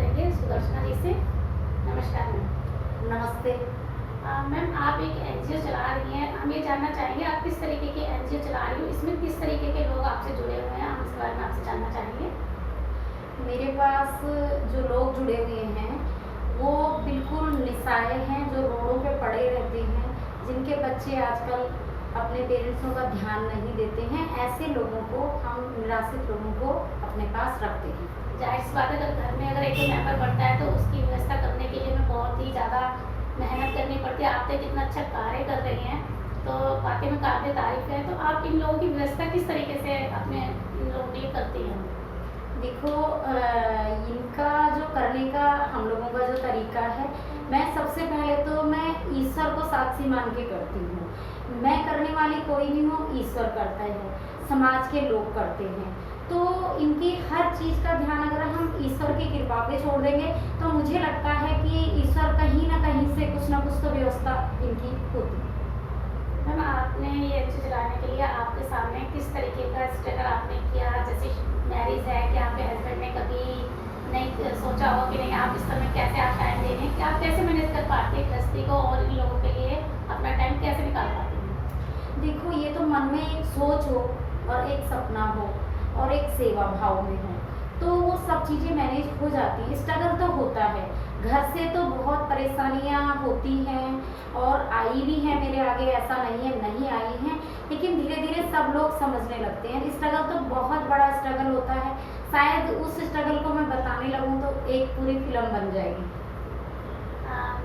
करेंगे सुदर्शना जी से। नमस्कार मैम। नमस्ते। मैम, आप एक एनजीओ चला रही हैं, हम ये जानना चाहेंगे आप किस तरीके की एनजीओ चला रही हो, इसमें किस तरीके के लोग आपसे जुड़े हुए हैं, हम इसके बारे में आपसे जानना चाहेंगे। मेरे पास जो लोग जुड़े हुए हैं वो बिल्कुल निस्सहाय हैं, जो रोडों पे पड़े रहते हैं, जिनके बच्चे आजकल अपने पेरेंट्सों का ध्यान नहीं देते हैं। ऐसे लोगों को, हम निराश्रित लोगों को अपने पास रखते हैं। जाहिर सी बात है, अगर घर में अगर एक मेंबर बढ़ता है तो उसकी व्यवस्था करने के लिए हमें बहुत ही ज़्यादा मेहनत करनी पड़ती है। आप तो कितना अच्छा कार्य कर रही हैं, तो वाकई में काबिल तारीफ है। तो आप इन लोगों की व्यवस्था किस तरीके से अपने इन लोगों के लिए करती हैं? देखो, इनका जो करने का हम लोगों का जो तरीका है, मैं सबसे पहले तो मैं ईश्वर को साक्षी मान के करती हूँ। मैं करने वाली कोई नहीं हूँ, ईश्वर करता है, समाज के लोग करते हैं। तो इनकी हर चीज़ का ध्यान अगर हम ईश्वर की कृपा पे छोड़ देंगे तो मुझे लगता है कि ईश्वर कहीं ना कहीं से कुछ ना कुछ तो व्यवस्था इनकी होती है। मैम, आपने ये एनजीओ चलाने के लिए आपके सामने किस तरीके का स्ट्रगल आपने किया? जैसे मैरिज है कि आपके हस्बैंड ने कभी नहीं सोचा हो कि नहीं आप इस समय कैसे आप टाइम दे रहे हैं, कि आप कैसे मैनेज कर पाते हैं गृहस्थी को और इन लोगों के लिए अपना टाइम कैसे निकाल पाते हैं? देखो, ये तो मन में एक सोच हो और एक सपना हो और एक सेवा भाव में हो तो वो सब चीज़ें मैनेज हो जाती हैं। स्ट्रगल तो होता है, घर से तो बहुत परेशानियां होती हैं और आई भी हैं मेरे आगे, ऐसा नहीं है नहीं आई हैं, लेकिन धीरे धीरे सब लोग समझने लगते हैं। स्ट्रगल तो बहुत बड़ा स्ट्रगल होता है, शायद उस स्ट्रगल को मैं बताने लगूँ तो एक पूरी फिल्म बन जाएगी।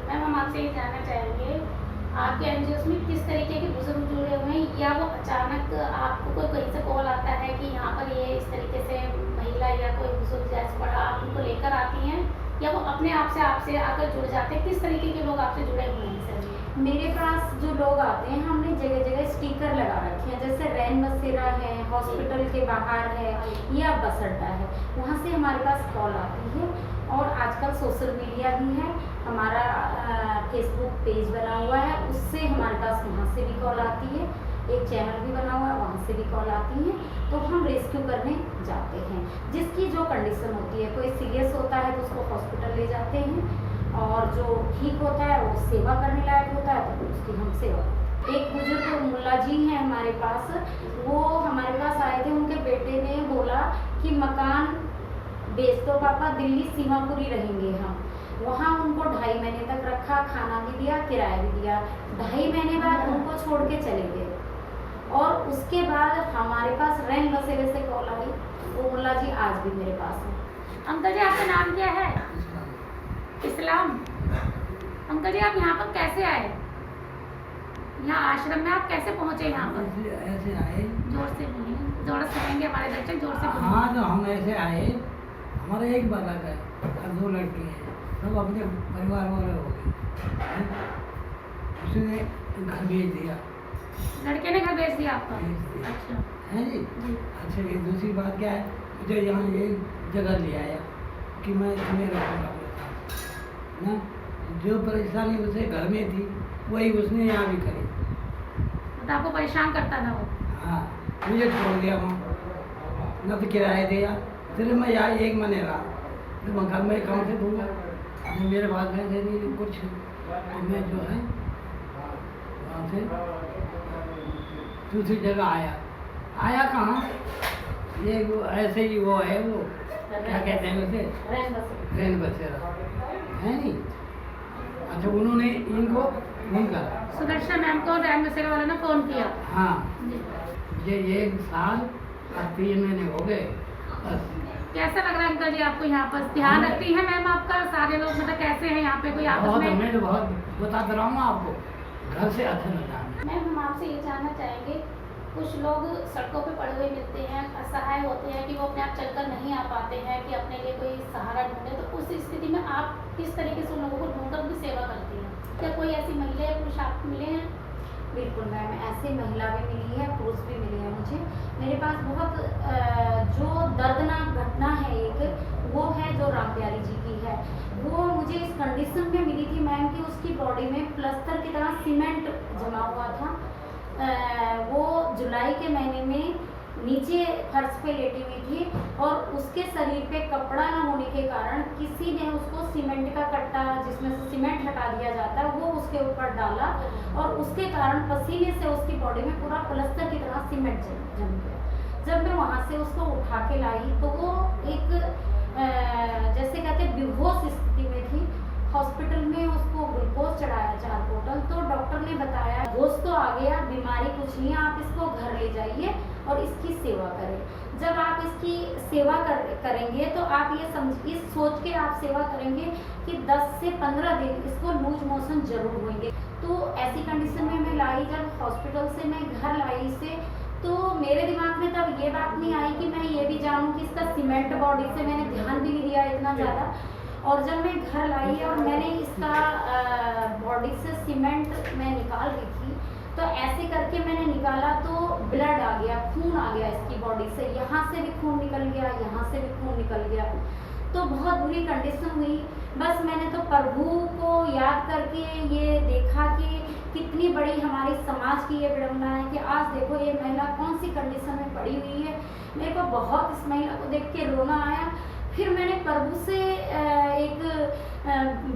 मैम, हम आपसे ये जानना चाहेंगे आपके एनजीओ में किस तरीके के बुजुर्ग जुड़े हुए हैं, या वो अचानक आपको कोई कहीं से कॉल आता है कि यहाँ पर ये इस तरीके से महिला या कोई बुजुर्ग जैसे पड़ा आप उनको लेकर आती हैं, या वो अपने आप से आपसे आकर जुड़ जाते हैं? किस तरीके के लोग आपसे जुड़े हुए हैं सर? मेरे पास जो लोग आते हैं, हमने जगह जगह स्टिकर लगा रखे हैं, जैसे रैन बसेरा है, हॉस्पिटल के बाहर है या बस अड्डा है, वहाँ से हमारे पास कॉल आती है। और आजकल सोशल मीडिया भी है, हमारा फेसबुक पेज बना हुआ है, उससे हमारे पास वहाँ से भी कॉल आती है। एक चैनल भी बना हुआ है, वहाँ से भी कॉल आती हैं। तो हम रेस्क्यू करने जाते हैं, जिसकी जो कंडीशन होती है, कोई सीरियस होता है तो उसको हॉस्पिटल ले जाते हैं, और जो ठीक होता है वो सेवा करने लायक होता है तो उसकी हम सेवा। एक बुजुर्ग मुल्ला जी हैं हमारे पास, वो हमारे पास आए थे, उनके बेटे ने बोला कि मकान बेच दो पापा, दिल्ली सीमापुरी रहेंगे हम। वहाँ उनको 2.5 महीने तक रखा, खाना भी दिया, किराया भी दिया। 2.5 महीने बाद उनको छोड़ के चले गए, और उसके बाद हमारे पास रैन बसेरे से कॉल आई। वो मुल्ला जी आज भी मेरे पास हैं। अंकल जी, आपका नाम क्या है? इस्लाम। अंकल जी, आप यहाँ पर कैसे आए? यहाँ आश्रम में आप कैसे पहुँचे यहाँ पर? ऐसे आए। जोर से बोलिए, जोर से कहेंगे हमारे दर्शक, जोर से बोलिए। हाँ, तो हम ऐसे आए, हमारा एक बालक है और 2 लड़की हैं, सब अपने परिवार वाले हो गए। उसने घर भेज दिया। लड़के ने घर भेज दिया आपका? भेज दिया। अच्छा है जी। जी। अच्छा, ये दूसरी बात क्या है, मुझे यहाँ ये जगह ले आया कि मैं इसमें रहूँगा ना। जो परेशानी उसे घर में थी वही उसने यहाँ भी करी। मतलब आपको परेशान करता था वो? हाँ, मुझे छोड़ दिया वहाँ, न तो किराया दिया, फिर मैं यहाँ 1 महीने रहा, तो मैं घर में कहाँ से दूँगा? अभी मेरे पास पैसे नहीं कुछ, तो मैं जो है वहाँ से दूसरी जगह आया कहाँ, ये वो ऐसे ही वो है, वो क्या कहते हैं उसे, रैन बसेरा है नहीं। अच्छा, उन्होंने इनको फोन करा, सुदर्शना मैम को रैन बसेरा वाले ने फोन किया? हाँ, जी। ये 1 साल और 3 महीने हो गए बस। कैसा लग रहा है अंकल जी आपको यहाँ पर? ध्यान रखती है मैम आपका? सारे लोग मतलब कैसे हैं यहाँ पे, कोई आपस बहुत, में? मैं तो बहुत बताता रहूँगा आपको, घर से अच्छा लगता है। मैम, हम आपसे ये जानना चाहेंगे, कुछ लोग सड़कों पे पड़े हुए मिलते हैं, असहाय होते हैं कि वो अपने आप चलकर नहीं आ पाते हैं, कि अपने लिए कोई सहारा ढूंढे, तो उस स्थिति में आप किस तरीके से उन लोगों को ढूंढकर उनकी सेवा करती हैं? क्या कोई ऐसी महिला या पुरुष आपको मिले हैं? बिल्कुल मैम, ऐसी महिला भी मिली है, पुरुष भी मिले हैं मुझे। मेरे पास बहुत जो दर्दनाक घटना है एक, वो है जो राम प्यारी जी की है। वो मुझे इस कंडीशन में मिली थी मैम कि उसकी बॉडी में प्लास्टर की तरह सीमेंट जमा हुआ था। वो जुलाई के महीने में नीचे फर्श पे लेटी हुई थी और उसके शरीर पे कपड़ा न होने के कारण किसी ने उसको सीमेंट का कट्टा जिसमें से सीमेंट हटा दिया जाता है वो उसके ऊपर डाला और उसके कारण पसीने से उसकी बॉडी में पूरा प्लास्टर की तरह सीमेंट जम गया। जब मैं वहाँ से उसको उठा के लाई तो वो एक जैसे कहते हैं बेहोश स्थिति में थी। हॉस्पिटल में उसको ग्लूकोज चढ़ाया 4 बोतल, तो डॉक्टर ने बताया होश तो आ गया, बीमारी कुछ नहीं है, आप इसको घर ले जाइए और इसकी सेवा करें। जब आप इसकी सेवा करेंगे तो आप ये सोच के आप सेवा करेंगे कि 10 से 15 दिन इसको लूज मोशन जरूर होंगे। तो ऐसी कंडीशन में मैं लाई, जब हॉस्पिटल से मैं घर लाई इसे, तो मेरे दिमाग में तब ये बात नहीं आई कि मैं ये भी जानूँ कि इसका सीमेंट बॉडी से मैंने ध्यान भी नहीं दिया इतना ज़्यादा। और जब मैं घर लाई और मैंने इसका बॉडी से सीमेंट मैं निकाल रही थी तो ऐसे करके मैंने निकाला तो ब्लड आ गया, खून आ गया इसकी बॉडी से, यहाँ से भी खून निकल गया, यहाँ से भी खून निकल गया। तो बहुत बुरी कंडीशन हुई। बस मैंने तो प्रभु को याद करके ये देखा कि कितनी बड़ी हमारी समाज की ये विडंबना है कि आज देखो ये महिला कौन सी कंडीशन में पड़ी हुई है। मेरे को बहुत इस महिला को देख के रोना आया। फिर मैंने प्रभु से एक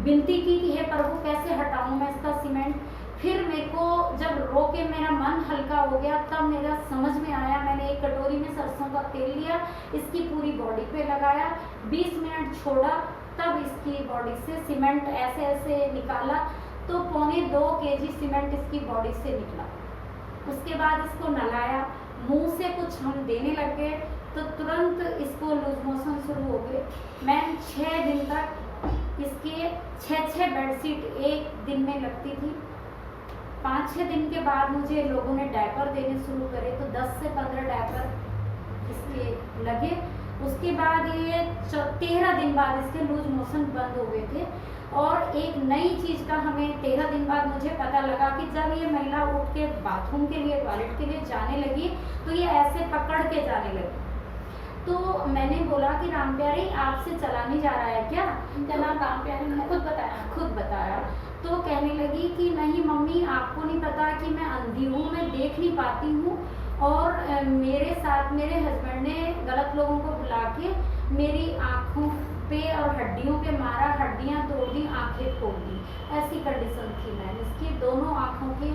विनती की कि हे प्रभु कैसे हटाऊं मैं इसका सीमेंट। फिर मेरे को जब रो के मेरा मन हल्का हो गया तब मेरा समझ में आया। मैंने एक कटोरी में सरसों का तेल लिया, इसकी पूरी बॉडी पे लगाया, 20 मिनट छोड़ा, तब इसकी बॉडी से सीमेंट ऐसे ऐसे निकाला तो 1.25 kg सीमेंट इसकी बॉडी से निकला। उसके बाद इसको नहलाया, मुंह से कुछ हम देने लग गए तो तुरंत इसको लूज मोशन शुरू हो गए। मैं 6 दिन तक इसके 6 बेडशीट एक दिन में लगती थी। 5-6 दिन के बाद मुझे लोगों ने डायपर देने शुरू करे तो 10 से 15 डायपर इसके लगे। उसके बाद ये 13 दिन बाद इसके लूज मोशन बंद हो गए थे। और एक नई चीज़ का हमें 13 दिन बाद मुझे पता लगा कि जब ये महिला उठ के बाथरूम के लिए, टॉयलेट के लिए जाने लगी तो ये ऐसे पकड़ के जाने लगी। तो मैंने बोला कि राम प्यारी आपसे चला नहीं जा रहा है क्या? इनका नाम राम प्यारी ने खुद बताया। तो कहने लगी कि नहीं मम्मी, आपको नहीं पता कि मैं अंधी हूँ, मैं देख नहीं पाती हूँ और मेरे साथ मेरे हस्बैंड ने गलत लोगों को बुला के मेरी आँखों पे और हड्डियों पे मारा, हड्डियाँ तोड़ दी, आँखें तोड़ दी। ऐसी कंडीशन थी मैम। इसकी दोनों आँखों के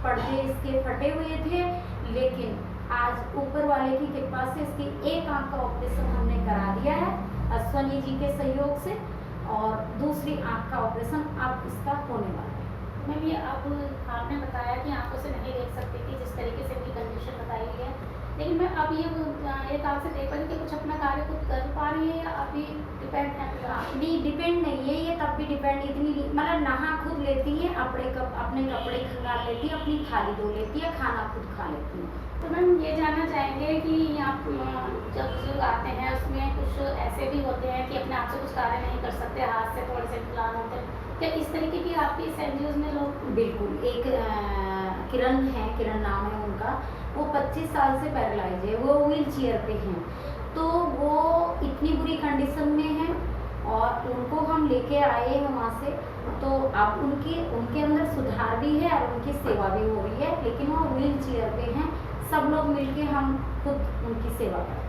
पर्दे इसके फटे हुए थे, लेकिन आज ऊपर वाले की कृपा से इसकी एक आँख का ऑपरेशन हमने करा दिया है अश्वनी जी के सहयोग से, और दूसरी आँख का ऑपरेशन अब इसका होने वाला है। मैम ये अब आपने बताया कि आंखों से नहीं देख सकती थी जिस तरीके से उनकी कंडीशन बताई गई है, लेकिन मैं अब ये एक आपसे देख पाई कि कुछ अपना कार्य खुद कर पा रही है या अभी डिपेंड है? नहीं, डिपेंड नहीं है ये, तब भी डिपेंड इतनी मतलब नहा खुद लेती है, अपने कपड़े खंगाल लेती है, अपनी थाली धो लेती है, खाना खुद खा लेती है। तो मैम ये जानना चाहेंगे कि यहाँ जब बुजुर्ग आते हैं उसमें कुछ ऐसे भी होते हैं कि अपने आप से कुछ कार्य नहीं कर सकते, हाथ से थोड़े से विकलांग होते हैं, क्या इस तरीके की आपकी इस NGOs में लोग? बिल्कुल। एक किरण है, किरण नाम है उनका, वो 25 साल से पैरालाइज है, वो व्हील चेयर पे हैं। तो वो इतनी बुरी कंडीशन में है और उनको हम लेके आए हैं वहाँ से, तो अब उनके अंदर सुधार भी है और उनकी सेवा भी हो रही है, लेकिन वो व्हील चेयर पे हैं। सब लोग मिलके हम खुद उनकी सेवा करते हैं।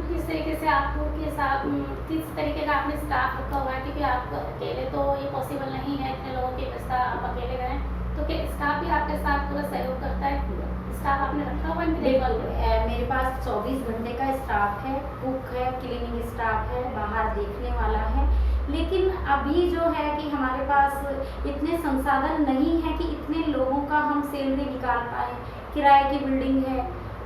किस तरीके से आपको के साथ किस तरीके का आपने स्टाफ रखा हुआ है? क्योंकि आप अकेले तो ये पॉसिबल नहीं है इतने लोगों की व्यवस्था आप अकेले करें, तो क्या स्टाफ भी आपके साथ पूरा सहयोग करता है? स्टाफ आपने रखा हुआ है? बिल्कुल, मेरे पास 24 घंटे का स्टाफ है, कुक है, क्लीनिंग स्टाफ है, बाहर देखने वाला है। लेकिन अभी जो है कि हमारे पास इतने संसाधन नहीं है कि इतने लोगों का हम सैलरी निकाल पाए। किराए की बिल्डिंग है,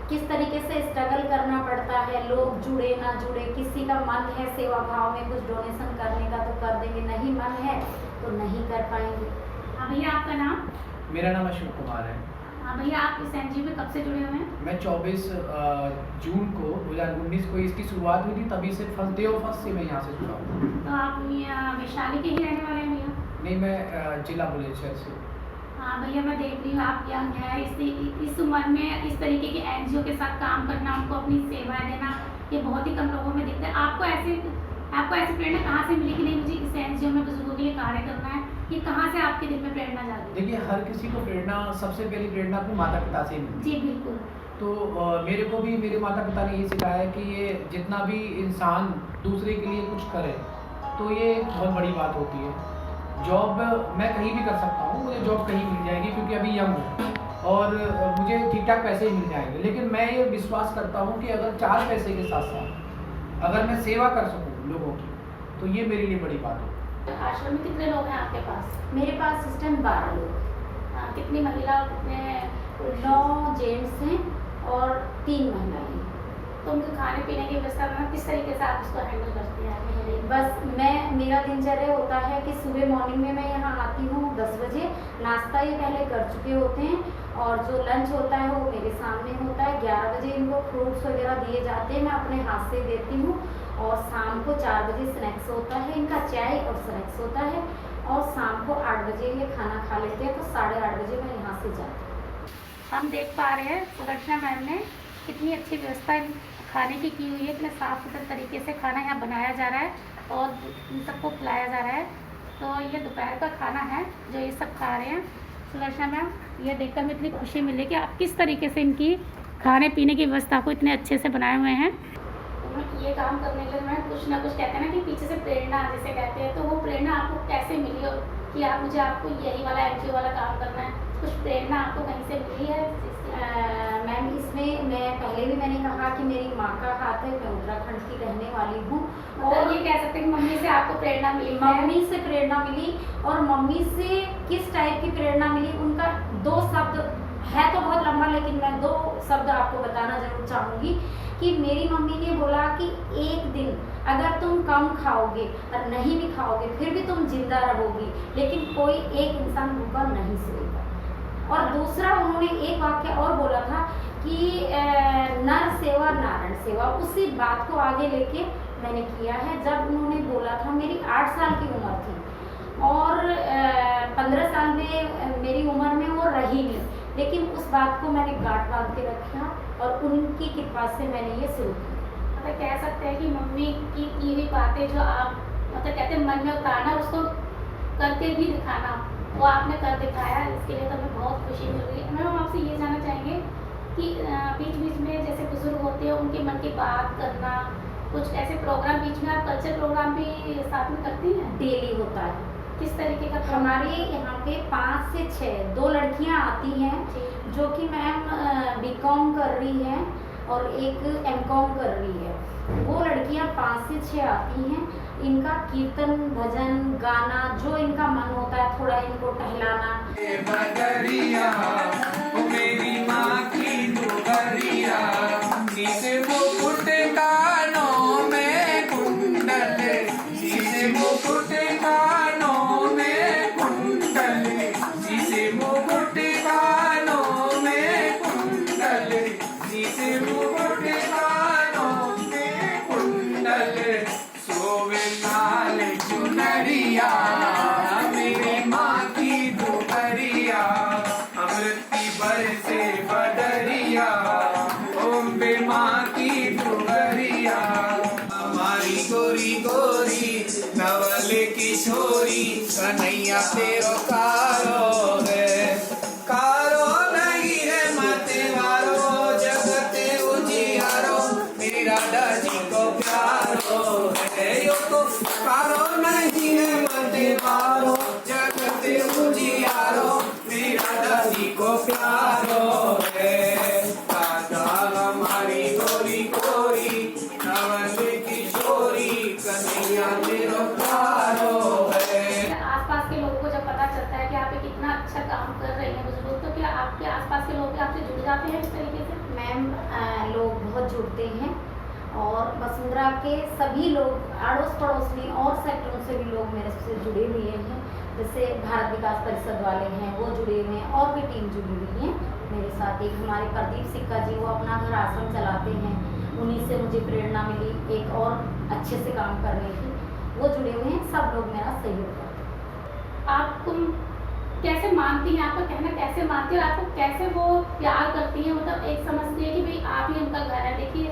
किस तरीके से स्ट्रगल करना पड़ता है, लोग जुड़े ना जुड़े, किसी का मन है सेवा भाव में कुछ डोनेशन करने का तो कर देंगे, नहीं मन है तो नहीं कर पाएंगे। हाँ भैया, आपका नाम? मेरा नाम अशोक कुमार है। हाँ भैया, आप इस NGO में कब से जुड़े हुए हैं? मैं 24 जून को 2019 को इसकी शुरुआत हुई थी, तभी से फर्स्ट से मैं यहाँ से जुड़ा हूँ। तो आप वैशाली के ही रहने वाले हैं भैया? नहीं, मैं जिला बुलंदशहर से। हाँ भैया, मैं देख रही हूँ आप यंग है, इस उम्र में इस तरीके के NGO के साथ काम करना, उनको अपनी सेवाएं देना, ये बहुत ही कम लोगों में दिखता है। आपको ऐसी प्रेरणा कहाँ से मिली कि नहीं मुझे इस NGO में बुजुर्गों के लिए कार्य करना है? ये कहाँ से आपके दिल में प्रेरणा जागी? देखिए, हर किसी को प्रेरणा, सबसे पहली प्रेरणा अपने माता पिता से ही मिलती है। जी बिल्कुल। तो मेरे को भी मेरे माता पिता ने ये सिखाया है कि ये जितना भी इंसान दूसरे के लिए कुछ करे तो ये बहुत बड़ी बात होती है। जॉब मैं कहीं भी कर सकता हूँ, मुझे जॉब कहीं मिल जाएगी क्योंकि अभी यंग हूँ और मुझे ठीक ठाक पैसे ही मिल जाएंगे। लेकिन मैं ये विश्वास करता हूँ कि अगर 4 पैसे के साथ साथ अगर मैं सेवा कर सकूँ लोगों की तो ये मेरे लिए बड़ी बात है। आश्रम में कितने लोग हैं आपके पास? मेरे पास इस टाइम 12 लोग, कितनी महिला और कितने पुरुष? 9 जेंट्स हैं और 3 महिलाएं हैं। तो उनके खाने पीने की व्यवस्था में किस तरीके से आप उसको हैंडल करती हैं? बस मेरा दिनचर्या होता है कि सुबह मॉर्निंग में मैं यहाँ आती हूँ 10 बजे, नाश्ता ये पहले कर चुके होते हैं और जो लंच होता है वो मेरे सामने होता है। 11 बजे इनको फ्रूट्स वगैरह दिए जाते हैं, मैं अपने हाथ से देती हूँ। और शाम को 4 बजे स्नैक्स होता है, इनका चाय और स्नैक्स होता है। और शाम को 8 बजे ये खाना खा लेते हैं, तो 8:30 बजे मैं यहाँ से जाती हूँ। हम देख पा रहे हैं सुदर्शना मैम ने कितनी अच्छी व्यवस्था खाने की हुई है, इतने साफ सुथरे तरीके से खाना यहाँ बनाया जा रहा है और इन सबको खिलाया जा रहा है। तो ये दोपहर का खाना है जो ये सब खा रहे हैं। सुदर्शना मैम, ये देखकर मुझे इतनी खुशी मिली कि आप किस तरीके से इनकी खाने पीने की व्यवस्था को इतने अच्छे से बनाए हुए हैं। तो ये काम करने के लिए मैं कुछ ना कुछ कहते हैं ना कि पीछे से प्रेरणा जिसे कहते हैं, तो वो प्रेरणा आपको कैसे मिली और कि आपको यही वाला NGO वाला काम करना है? कुछ प्रेरणा आपको कहीं से मिली है? मैम, इसमें मैंने कहा कि मेरी माँ का हाथ है, मैं उत्तराखंड की रहने वाली हूँ। और ये कह सकते हैं कि मम्मी से आपको प्रेरणा मिली? मम्मी से प्रेरणा मिली। और मम्मी से किस टाइप की प्रेरणा मिली, उनका 2 शब्द है तो बहुत लंबा, लेकिन मैं 2 शब्द आपको बताना जरूर चाहूँगी कि मेरी मम्मी ने बोला कि एक दिन अगर तुम कम खाओगे और नहीं भी खाओगे फिर भी तुम जिंदा रहोगी, लेकिन कोई एक इंसान भूखा नहीं सोएगा। और दूसरा उन्होंने एक वाक्य और बोला था कि नर सेवा नारायण सेवा। उसी बात को आगे लेके मैंने किया है। जब उन्होंने बोला था, मेरी 8 साल की उम्र थी और 15 साल में मेरी उम्र में वो रही नहीं, लेकिन उस बात को मैंने गांठ बांध के रखा और उनकी कृपा से मैंने ये शुरू किया। मतलब कह सकते हैं कि मम्मी की हुई बातें जो आप कहते हैं मन में उतारना, उसको करके भी दिखाना, वो आपने कर दिखाया। इसके लिए तो हमें बहुत खुशी मिल रही है। मैम, हम आपसे ये जानना चाहेंगे कि बीच बीच में जैसे बुजुर्ग होते हैं उनके मन की बात करना, कुछ ऐसे प्रोग्राम बीच में आप कल्चर प्रोग्राम भी साथ में करती हैं? डेली होता है। किस तरीके का? हमारे यहाँ पे 5 से 6 2 लड़कियाँ आती हैं जो कि मैम BCom कर रही हैं और एक MCom कर रही है। वो लड़कियाँ 5 से 6 आती हैं। इनका कीर्तन भजन गाना जो इनका मन होता है, थोड़ा इनको टहलाना। मेरी माँ की दुबरिया, शीशे मुकुट कानों में कुंडल, शीशे मुकुट कानों में कुंडल, शीशे मुकुट कानों में कुंडल, शीशे मुकुट कानों में कुंडल, सोवे लाल चुनरिया, मेरी माँ की दुबरिया, अमृत की बरसे बदरिया, ओम बे माँ की दुबरिया, हमारी गोरी गोरी नवल किशोरी, कन्हैया तेरो कारो है, कारो नहीं है मते वारो, जगत उजियारो, मेरा दादी को प्यारो है, यो तो कारो नहीं है मते वारो, जगत उजियारो, मेरा दादी को प्यारो है, दादा हमारी गोरी गोरी नवल किशोरी, कन्हैया तेरो प्यारो है। आसपास के लोगों को जब पता चलता है कि आप एक इतना अच्छा काम कर रही हैं बुजुर्ग, तो क्या आपके आसपास के लोग भी आपसे जुड़ जाते हैं इस तरीके से? मैम, लोग बहुत जुड़ते हैं और वसुंधरा के सभी लोग अड़ोस पड़ोस में और सेक्टरों से भी लोग मेरे से जुड़े हुए हैं। जैसे भारत विकास परिषद वाले हैं वो जुड़े हुए हैं और भी टीम जुड़ी हुई है मेरे साथ। एक हमारे प्रदीप सिक्का जी, वो अपना घर आश्रम चलाते हैं, उन्हीं से मुझे प्रेरणा मिली एक और अच्छे से काम करने की। वो जुड़े हुए हैं, सब लोग मेरा सहयोग करते हैं। आपको कैसे मानती हैं, आपका कहना कैसे मानती है और आपको कैसे वो प्यार करती हैं? मतलब एक समझती है कि भाई आप ही उनका घर है। देखिए,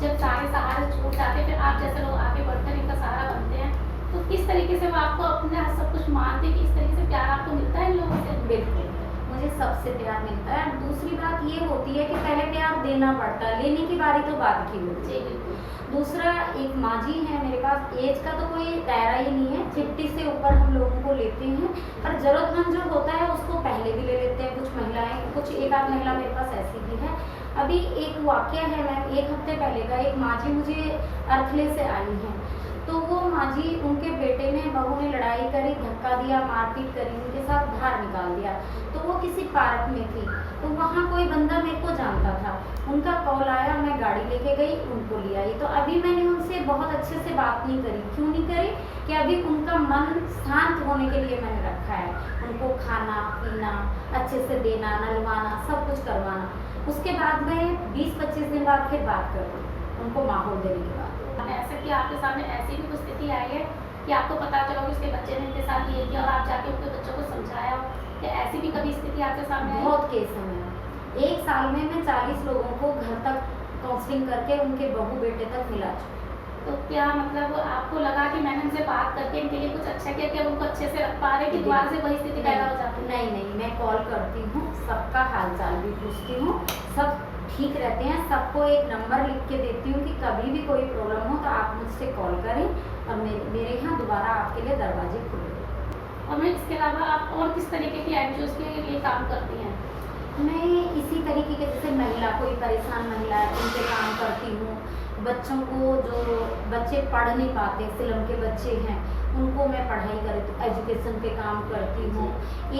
जब सारे सहारे छूट जाते हैं फिर आप जैसे लोग आगे बढ़कर इनका सहारा बनते हैं, तो किस तरीके से वो आपको अपना सब कुछ मानते हैं कि इस तरीके से प्यार आपको मिलता है इन लोगों से? बिल्कुल, मुझे सबसे प्यार मिलता है। दूसरी बात ये होती है कि पहले प्यार देना पड़ता है, लेने की बारी तो बाद की होती है। जी बिल्कुल। दूसरा, एक माँ जी है मेरे पास, एज का तो कोई दायरा ही नहीं है, 50 से ऊपर हम लोगों को लेते हैं, पर जरूरतमंद जो होता है उसको पहले भी ले लेते हैं। कुछ महिलाएं, कुछ एक आध महिला मेरे पास ऐसी भी है। अभी एक वाकया है मैम, 1 हफ्ते पहले का, एक माँ जी मुझे अर्थले से आई हैं, तो वो माँ जी, उनके बेटे ने, बहू ने लड़ाई करी, धक्का दिया, मारपीट करी, उनके साथ बाहर निकाल दिया। तो वो किसी पार्क में थी, तो वहाँ कोई बंदा मेरे को जानता था, उनका कॉल आया, मैं गाड़ी लेके गई, उनको ले आई। तो अभी मैंने उनसे बहुत अच्छे से बात नहीं करी। क्यों नहीं करी? कि अभी उनका मन शांत होने के लिए मैंने रखा है, उनको खाना पीना अच्छे से देना, नलवाना, सब कुछ करवाना। उसके बाद मैं 20-25 दिन बाद फिर बात करूँ उनको माहौल देने के बाद। ऐसा कि आपके सामने ऐसी भी कुछ स्थिति आई है कि आपको पता चला कि उसके बच्चे ने इनके साथ ये किया और आप जाके उनके बच्चों को समझाया हो, कि ऐसी भी कभी स्थिति आपके सामने आई? बहुत केस है मैम। 1 साल में मैं 40 लोगों को घर तक काउंसलिंग करके उनके बहू बेटे तक मिला चुकी। तो क्या मतलब आपको लगा कि मैंने उनसे बात करके इनके लिए कुछ अच्छा किया, कि उनको अच्छे से रख पा रहे, कि दोबारा से वही स्थिति पैदा हो जाती है? नहीं, मैं कॉल करती हूँ, सबका हालचाल भी पूछती हूँ, सब ठीक रहते हैं। सबको एक नंबर लिख के देती हूँ कि कभी भी कोई प्रॉब्लम हो तो आप मुझसे कॉल करें, और मेरे यहाँ दोबारा आपके लिए दरवाजे खुले। और मैं इसके अलावा आप और किस तरीके की एनजीओज के लिए काम करती हैं? मैं इसी तरीके के, जैसे महिला, कोई परेशान महिला है, उनसे काम करती हूँ। बच्चों को, जो बच्चे पढ़ नहीं पाते, स्लम के बच्चे हैं, उनको मैं पढ़ाई कर एजुकेशन पे काम करती हूँ।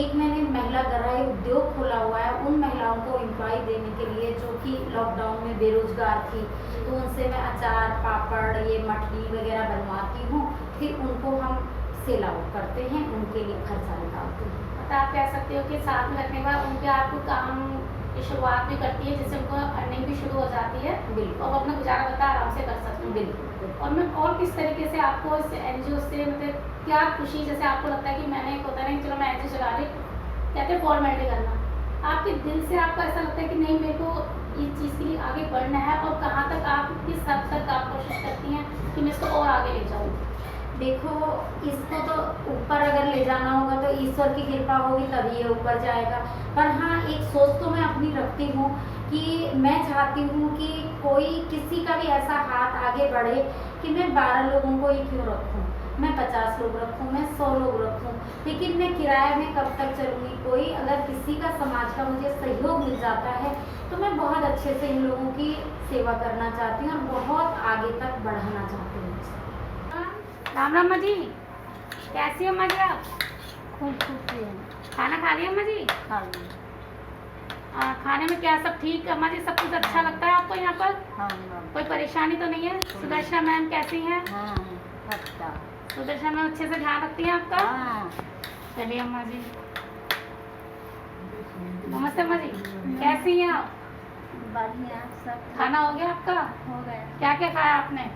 एक मैंने महिला गराई उद्योग खोला हुआ है, उन महिलाओं को एम्प्लॉय देने के लिए जो कि लॉकडाउन में बेरोजगार थी, तो उनसे मैं अचार, पापड़, ये मठली वगैरह बनवाती हूँ, फिर उनको हम सेल आउट करते हैं, उनके लिए खर्चा निकालते हैं। मतलब आप कह सकते हो कि साथ में रखने के बाद उनके आपको काम की शुरुआत भी करती है, जिससे उनको अर्निंग भी शुरू हो जाती है, बिल्कुल। और वो अपना गुजारा बता आराम से कर सकते हैं। बिल्कुल। और मैं और किस तरीके से आपको इस एनजीओ से मतलब क्या खुशी, जैसे आपको लगता है कि मैंने एक होता है ना, चलो मैं एनजीओ चला रही, कहते हैं फॉर्मेलिटी करना, आपके दिल से आपको ऐसा लगता है कि नहीं, मेरे को इस चीज़ के लिए आगे बढ़ना है, और कहाँ तक आप, किस हद तक आप कोशिश करती हैं कि मैं इसको और आगे ले जाऊँ? देखो, इसको तो ऊपर अगर ले जाना होगा तो ईश्वर की कृपा होगी, तभी ये ऊपर जाएगा। पर हाँ, एक सोच तो मैं अपनी रखती हूँ कि मैं चाहती हूँ कि कोई, किसी का भी ऐसा हाथ आगे बढ़े कि मैं 12 लोगों को ही क्यों रखूँ, मैं 50 लोग रखूँ, मैं 100 लोग रखूँ, लेकिन मैं किराए में कब तक चलूँगी? कोई अगर किसी का, समाज का मुझे सहयोग मिल जाता है तो मैं बहुत अच्छे से इन लोगों की सेवा करना चाहती हूँ और बहुत आगे तक बढ़ाना चाहती हूँ। राम राम अम्मा जी, कैसी हो अम्मा जी आप? खाना खा लिया अम्मा जी? खाने में क्या सब ठीक अम्मा जी, सब कुछ अच्छा लगता है आपको यहाँ पर? कोई परेशानी तो नहीं है? सुदर्शना मैम कैसी हैं? सुदर्शना मैम अच्छे से ध्यान रखती हैं आपका? चलिए अम्मा जी। नमस्ते अम्मा जी, कैसी हैं आप? बढ़िया सब खाना हो गया आपका? हो गया। क्या क्या खाया आपने?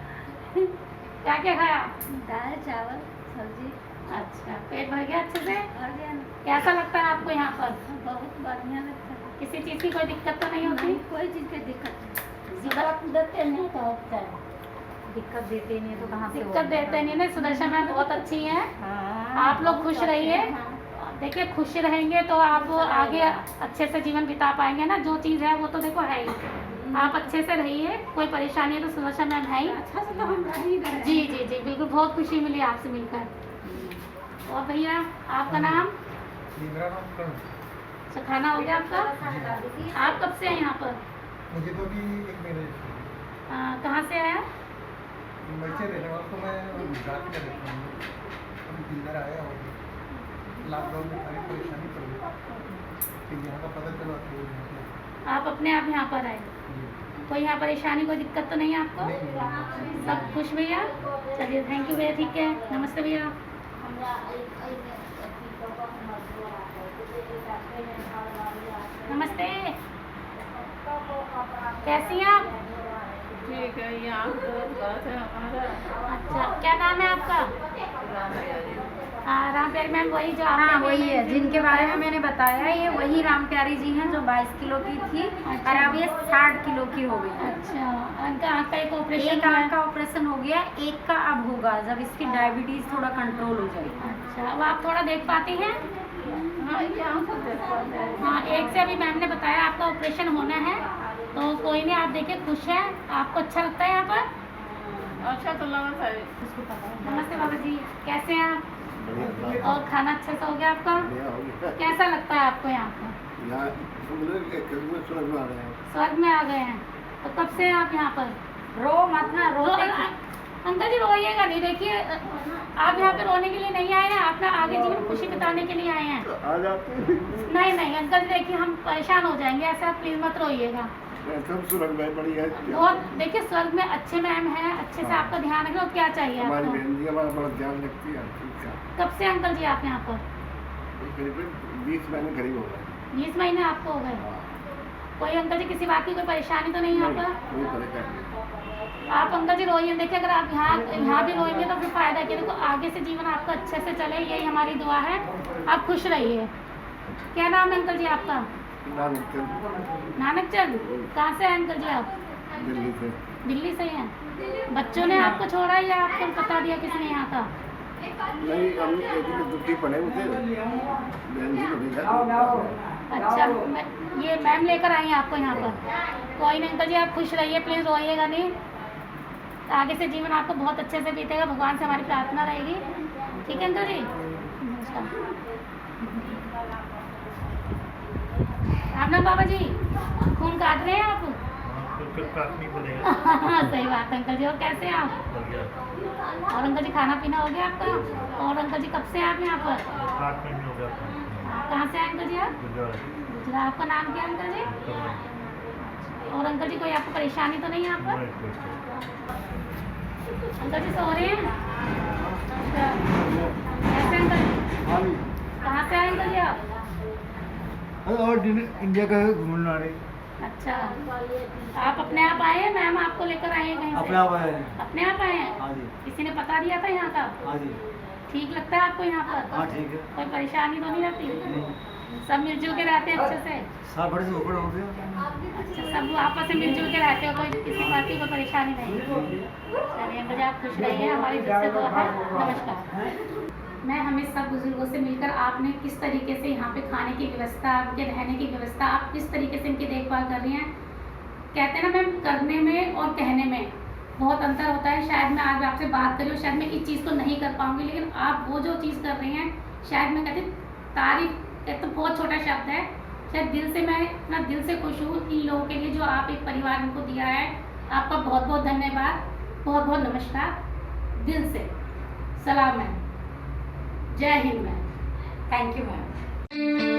क्या क्या खाया? दाल चावल सब्जी। अच्छा, पेट भर गया अच्छे से? और गया ना? कैसा लगता है आपको यहाँ पर? बहुत बढ़िया लगता है। किसी चीज़ की कोई दिक्कत तो नहीं होती? नहीं, कोई चीज़ की दिक्कत नहीं। दिक्कत देते नहीं तो होता है। दिक्कत देते नहीं तो कहाँ से दिक्कत देते नहीं ना। सुदर्शन मैम बहुत अच्छी हैं, हाँ, आप लोग खुश रहिए। हाँ। देखिए, खुश रहेंगे तो आप आगे अच्छे से जीवन बिता पाएंगे ना। जो चीज़ है वो तो देखो है ही, आप अच्छे से रहिए, कोई परेशानी है तो सुदर्शन मैम है ही। अच्छा से तो हम रह ही रहे हैं। जी जी जी बिल्कुल, बहुत खुशी मिली आपसे मिलकर। और भैया आपका नाम? मेरा नाम कर्ण। अच्छा, खाना हो गया आपका? आप कब से हैं यहाँ पर? मुझे तो भी 1 महीने से। कहाँ से आया? मैं से रहने वाला, तो मैं गुजरात में रहता हूँ, अभी दिल्ली आया हूँ। लॉकडाउन में सारी परेशानी पड़ गई, फिर यहाँ का पता चला तो यहाँ पे आप अपने आप यहाँ पर आए? कोई यहाँ परेशानी, कोई दिक्कत तो नहीं है आपको? नहीं। सब खुश भैया? चलिए, थैंक यू भैया, ठीक है। नमस्ते भैया। नमस्ते, कैसी हैं आप? ठीक है, यहाँ बस है हमारा। अच्छा, क्या नाम है आपका? राम प्यारी मैम, वही जो आपने हाँ, वही है मेरे जिनके बारे में मैंने बताया। ये वही राम प्यारी जी हैं जो 22 किलो की थी और अब ये 60 किलो की हो गई है। अच्छा, उनका आँख का एक ऑपरेशन एक आँख का ऑपरेशन हो गया, एक का अब होगा जब इसकी डायबिटीज थोड़ा कंट्रोल हो जाएगी। अच्छा, अब आप थोड़ा देख पाती हैं? हाँ यहाँ से देखभाल है। हाँ, एक से अभी मैम ने बताया आपका ऑपरेशन होना है, तो कोई नहीं, आप देखिए खुश है, आपको अच्छा लगता है यहाँ पर? अच्छा तो लगा था। नमस्ते बाबा जी, कैसे हैं आप? और खाना अच्छे से हो गया आपका? कैसा लगता है आपको यहाँ पर? स्वर्ग में आ गए हैं। तो कब से हैं आप यहाँ पर? रो मत ना रो। अंकल जी रोइएगा नहीं, देखिए आप यहाँ पे रोने के लिए नहीं आए हैं, आप ना आगे जीवन में खुशी बिताने के लिए आए हैं। नहीं नहीं अंकल जी, देखिए हम परेशान हो जाएंगे, ऐसे आप प्लीज मत रोइएगा। बहुत देखिए स्वर्ग में अच्छे मैम हैं, अच्छे से आपका ध्यान रखें, और क्या चाहिए हमारी आपको? बहन जी हमारा बड़ा ध्यान रखती है, ठीक है। कब से अंकल जी आप यहाँ पर? करीब 20 महीने करीब हो गए। 20 महीने आपको हो गए। हाँ, कोई अंकल जी किसी बात की कोई परेशानी तो नहीं है यहाँ कोई पर? परेशानी नहीं। आप अंकल जी रोइए, देखिए अगर आप यहाँ भी रोएंगे तो फिर फायदा क्या, देखो आगे से जीवन आपका अच्छे से चले, यही हमारी दुआ है। आप खुश रहिए। क्या नाम है अंकल जी आपका? नानक नानक चंद। कहाँ से हैं अंकल जी आप? दिल्ली से। दिल्ली से ही हैं। बच्चों ने आपको छोड़ा या आपको बता दिया किसने यहाँ का? नहीं, हम एक दिन दुखी पड़े हुए थे, बहन जी को भेजा। अच्छा, ये मैम लेकर आई हैं आपको यहाँ पर। कोई नहीं अंकल जी, आप खुश रहिए, प्लीज़ रोइएगा नहीं। आगे से जीवन आपको बहुत अच्छे से बीतेगा, भगवान से हमारी प्रार्थना रहेगी। ठीक है अंकल जी, नमस्कार। आप ना बाबा जी खून काट रहे हैं आप? काटनी पड़ेगा। सही बात है अंकल जी। और कैसे हैं आप? और अंकल जी खाना पीना हो गया आपका? और अंकल जी कब से हैं आप यहाँ पर? 8 महीने हो गया। कहाँ से हैं अंकल जी आप? गुजरात। गुजरात। आपका नाम क्या है अंकल जी? और अंकल जी कोई आपको परेशानी तो नहीं है यहाँ पर? अंकल जी सो रहे हैं? अच्छा, कैसे अंकल जी? कहाँ से आए अंकल जी आप? और इंडिया का घूमने आ रहे। अच्छा, आप अपने आप आए हैं, मैम आपको लेकर आए हैं कहीं से? अपने आप आए हैं। अपने आप आए हैं? हाँ जी। किसी ने बता दिया था यहाँ का? हाँ जी। ठीक लगता है आपको यहाँ पर? हाँ ठीक है। कोई परेशानी तो नहीं रहती? सब मिलजुल के रहते हैं अच्छे से? साफ बड़े से ऊपर हो गया। अच्छा, सब आपस में मिलजुल के रहते हो, कोई किसी बात की कोई परेशानी नहीं? चलिए अंकल जी, आप खुश रहिए, हमारी दिल से दुआ है। नमस्कार। मैं हमें सब बुजुर्गों से मिलकर आपने किस तरीके से यहाँ पे खाने की व्यवस्था, उनके रहने की व्यवस्था, आप किस तरीके से इनकी देखभाल कर रही हैं। कहते हैं ना मैम, करने में और कहने में बहुत अंतर होता है। शायद मैं आज आपसे बात करी और शायद मैं इस चीज़ को नहीं कर पाऊँगी, लेकिन आप वो जो चीज़ कर रही हैं, शायद मैं कहती तारीफ एक तो बहुत छोटा शब्द है, शायद दिल से मैं इतना दिल से खुश हूँ इन लोगों के लिए जो आप एक परिवार इनको दिया है। आपका बहुत बहुत धन्यवाद, बहुत बहुत नमस्कार, दिल से सलाम मैम। जय Hind ma'am. Thank you ma'am.